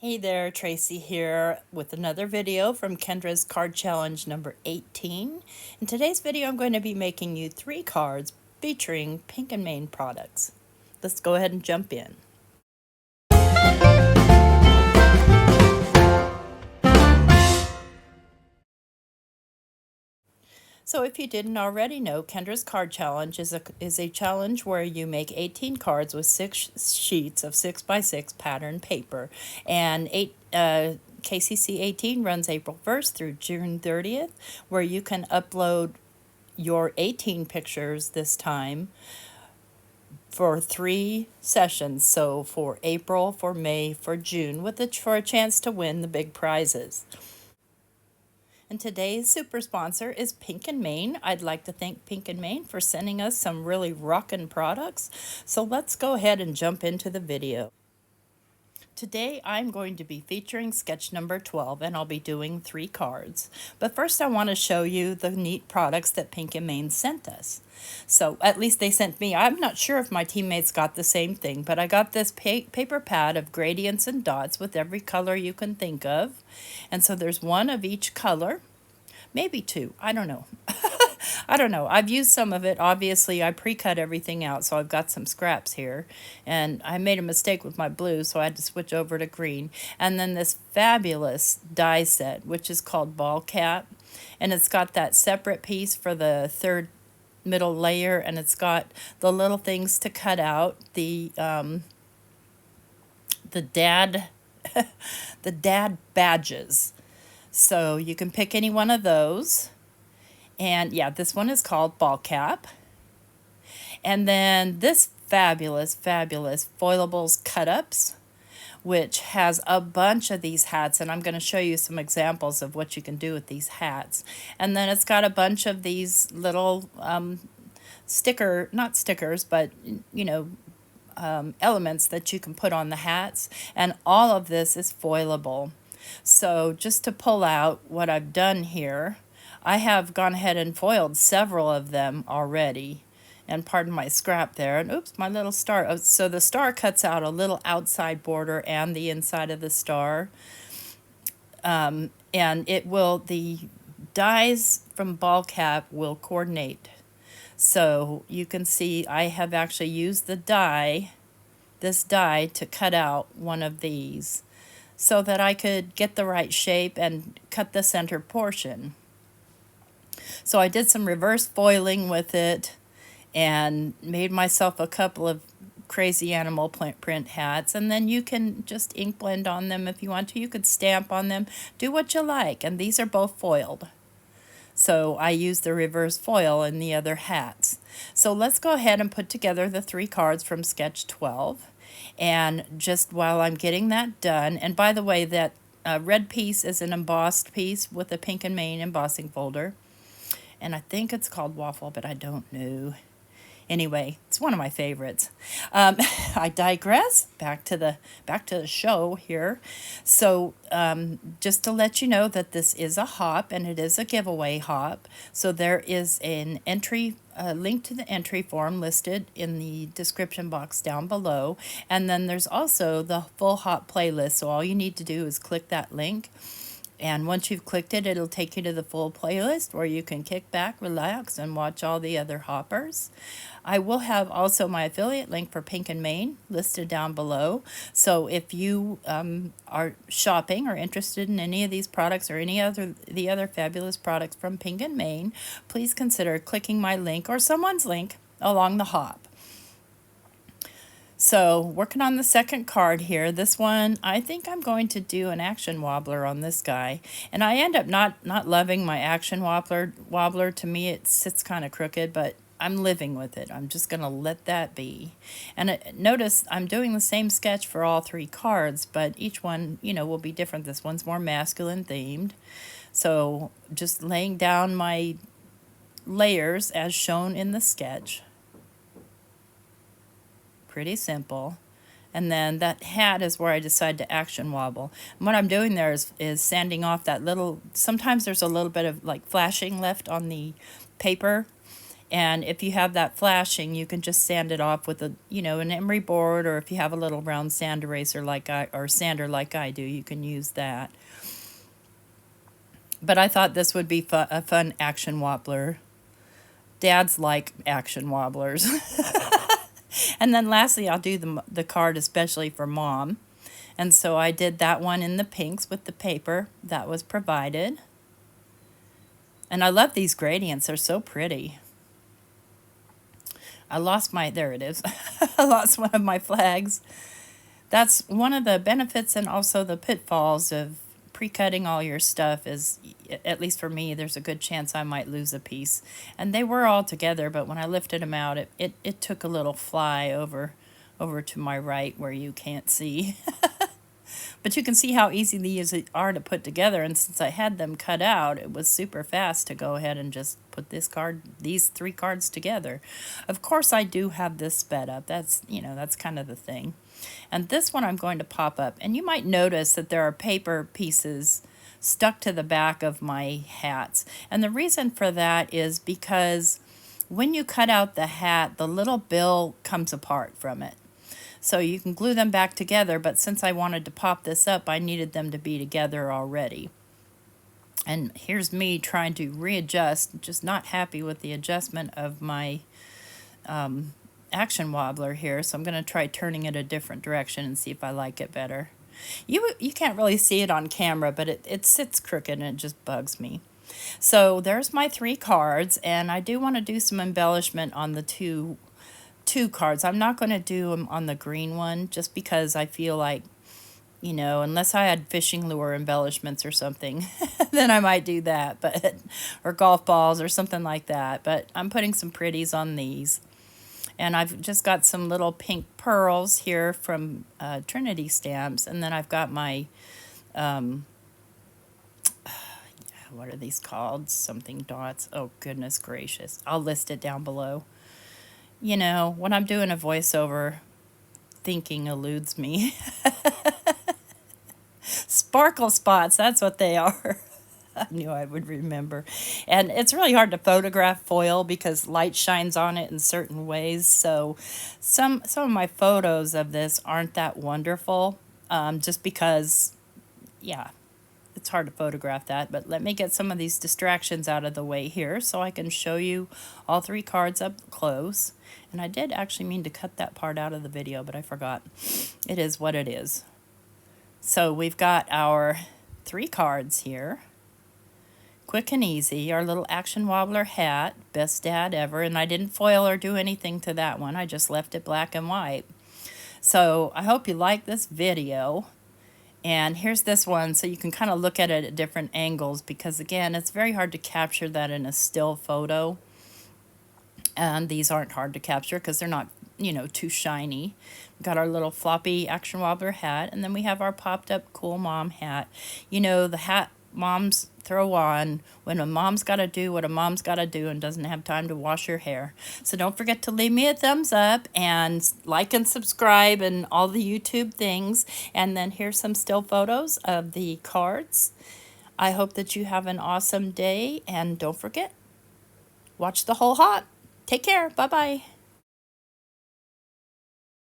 Hey there, Tracy here with another video from Kendra's card challenge number 18. In today's video, I'm going to be making you 3 cards featuring Pink and Main products. Let's go ahead and jump in. So if you didn't already know, Kendra's card challenge is a challenge where you make 18 cards with 6 sheets of 6x6 pattern paper, and KCC 18 runs April 1st through June 30th, where you can upload your 18 pictures this time for 3 sessions. So for April, for May, for June, for a chance to win the big prizes. And today's super sponsor is Pink and Main. I'd like to thank Pink and Main for sending us some really rockin' products. So let's go ahead and jump into the video. Today I'm going to be featuring sketch number 12, and I'll be doing 3 cards. But first I want to show you the neat products that Pink and Main sent us. So at least they sent me. I'm not sure if my teammates got the same thing, but I got this paper pad of gradients and dots with every color you can think of. And so there's 1 of each color, maybe 2, I don't know. I don't know. I've used some of it. Obviously, I pre-cut everything out, so I've got some scraps here. And I made a mistake with my blue, so I had to switch over to green. And then this fabulous die set, which is called Ball Cap. And it's got that separate piece for the third middle layer, and it's got the little things to cut out, the dad the dad badges. So you can pick any one of those. And yeah, this one is called Ball Cap. And then this fabulous Foilables cut-ups, which has a bunch of these hats, and I'm going to show you some examples of what you can do with these hats. And then it's got a bunch of these little not stickers, but you know, elements that you can put on the hats, and all of this is foilable. So just to pull out what I've done here, I have gone ahead and foiled several of them already. And pardon my scrap there. And oops, my little star. Oh, so the star cuts out a little outside border and the inside of the star. And the dies from Ball Cap will coordinate. So you can see I have actually used this die to cut out one of these so that I could get the right shape and cut the center portion. So I did some reverse foiling with it and made myself a couple of crazy animal print hats. And then you can just ink blend on them if you want to. You could stamp on them, do what you like. And these are both foiled. So I used the reverse foil in the other hats. So let's go ahead and put together the 3 cards from sketch 12. And just while I'm getting that done, and by the way, that red piece is an embossed piece with a Pink and Main embossing folder. And I think it's called Waffle, but I don't know. Anyway, it's one of my favorites. I digress. Back to the show here. So just to let you know that this is a hop, and it is a giveaway hop. So there is an entry link to the entry form listed in the description box down below, and then there's also the full hop playlist. So all you need to do is click that link. And once you've clicked it, it'll take you to the full playlist where you can kick back, relax, and watch all the other hoppers. I will have also my affiliate link for Pink and Main listed down below. So if you are shopping or interested in any of these products or the other fabulous products from Pink and Main, please consider clicking my link or someone's link along the hop. So working on the second card here, this one, I think I'm going to do an action wobbler on this guy. And I end up not loving my action wobbler. To me, it sits kind of crooked, but I'm living with it. I'm just going to let that be. And notice I'm doing the same sketch for all 3 cards, but each one, you know, will be different. This one's more masculine themed. So just laying down my layers as shown in the sketch. Pretty simple. And then that hat is where I decide to action wobble. And what I'm doing there is sanding off that little, sometimes there's a little bit of like flashing left on the paper, And if you have that flashing, you can just sand it off with an emery board, or if you have a little round sand eraser or sander like I do, you can use that. But I thought this would be a fun action wobbler. Dads like action wobblers. And then lastly, I'll do the card especially for Mom. And so I did that one in the pinks with the paper that was provided. And I love these gradients. They're so pretty. There it is. I lost one of my flags. That's one of the benefits and also the pitfalls of pre-cutting all your stuff is, at least for me, there's a good chance I might lose a piece. And they were all together, but when I lifted them out, it took a little fly over to my right where you can't see. But you can see how easy these are to put together, and since I had them cut out, it was super fast to go ahead and just put these 3 cards together. Of course, I do have this sped up. That's kind of the thing. And this one I'm going to pop up, and you might notice that there are paper pieces stuck to the back of my hats. And the reason for that is because when you cut out the hat, the little bill comes apart from it. So you can glue them back together, but since I wanted to pop this up, I needed them to be together already. And here's me trying to readjust, just not happy with the adjustment of my action wobbler here. So I'm going to try turning it a different direction and see if I like it better. You can't really see it on camera, but it sits crooked and it just bugs me. So there's my 3 cards, and I do want to do some embellishment on the two cards. I'm not going to do them on the green one just because I feel like, unless I had fishing lure embellishments or something, then I might do that, or golf balls or something like that. But I'm putting some pretties on these. And I've just got some little pink pearls here from Trinity Stamps. And then I've got my, what are these called? Something dots. Oh, goodness gracious. I'll list it down below. When I'm doing a voiceover, thinking eludes me. Sparkle spots, that's what they are. I knew I would remember. And it's really hard to photograph foil because light shines on it in certain ways. So some of my photos of this aren't that wonderful, just because, yeah, it's hard to photograph that. But let me get some of these distractions out of the way here so I can show you all 3 cards up close. And I did actually mean to cut that part out of the video, but I forgot. It is what it is. So we've got our 3 cards here. Quick and easy, our little action wobbler hat, best dad ever. And I didn't foil or do anything to that one. I just left it black and white. So I hope you like this video. And here's this one, so you can kind of look at it at different angles, because again, it's very hard to capture that in a still photo. And these aren't hard to capture because they're not, too shiny. We've got our little floppy action wobbler hat, and then we have our popped up cool mom hat. The hat moms throw on when a mom's got to do what a mom's got to do and doesn't have time to wash her hair. So don't forget to leave me a thumbs up and like and subscribe and all the YouTube things. And then here's some still photos of the cards. I hope that you have an awesome day, and don't forget, watch the whole hot. Take care. Bye-bye.